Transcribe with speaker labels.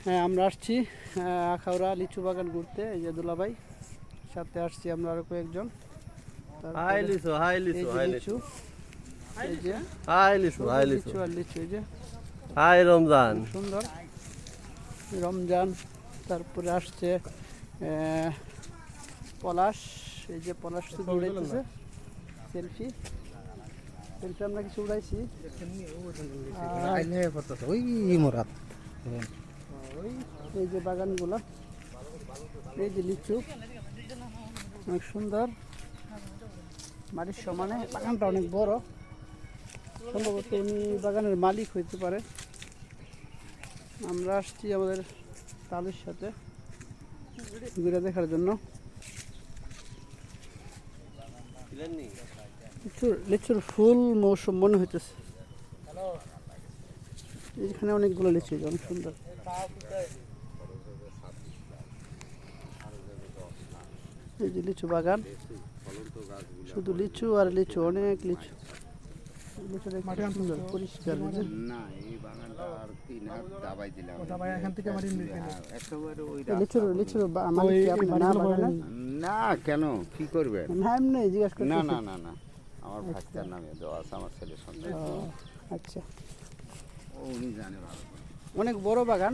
Speaker 1: হ্যাঁ, আমরা আসছি আখাউড়া লিচু বাগান ঘুরতে। এই যে দুলাভাই সাথে আসছি আমরা আরো কয়েকজন।
Speaker 2: হাই লিচু, হাই
Speaker 1: এই
Speaker 2: লিচু,
Speaker 1: যে
Speaker 2: হাই
Speaker 1: লিচু,
Speaker 2: লিচু,
Speaker 1: এই যে
Speaker 2: হাই লিচু,
Speaker 1: শুধু
Speaker 2: হাই লিচু,
Speaker 1: লিচু আর লিচু। এই যে
Speaker 2: হাই রমজান।
Speaker 1: খুব সুন্দর রমজান। তারপরে আসছে পলাশ। এই যে পলাশ শুধু উড়াইতেছে। সেলফি সেলফি আমরা কিছু উড়াইছি।
Speaker 3: ওই মোরাত
Speaker 1: ওই এই যে বাগানগুলো, এই যে লিচু অনেক সুন্দর, মাটির সমানে। বাগানটা অনেক বড়, সম্ভবত উনি বাগানের মালিক হইতে পারে। আমরা আসছি আমাদের তালুর সাথে ঘুরে দেখার জন্য। লিচুর ফুল মৌসুম মনে হইতেছে। এখানে অনেকগুলো লিচু, অনেক সুন্দর। এই যে লিচু বাগান, শুধু লিচু আর লিচু, অনেক লিচু। সুন্দর পরিষ্কার।
Speaker 4: না কেন কি করবে?
Speaker 1: না
Speaker 4: না না না, আমার ভাইস্তার নামে দেওয়া আছে, আমার ছেলের সন্তান।
Speaker 1: আচ্ছা,
Speaker 4: ও উনি জানে ভালো।
Speaker 1: অনেক বড় বাগান।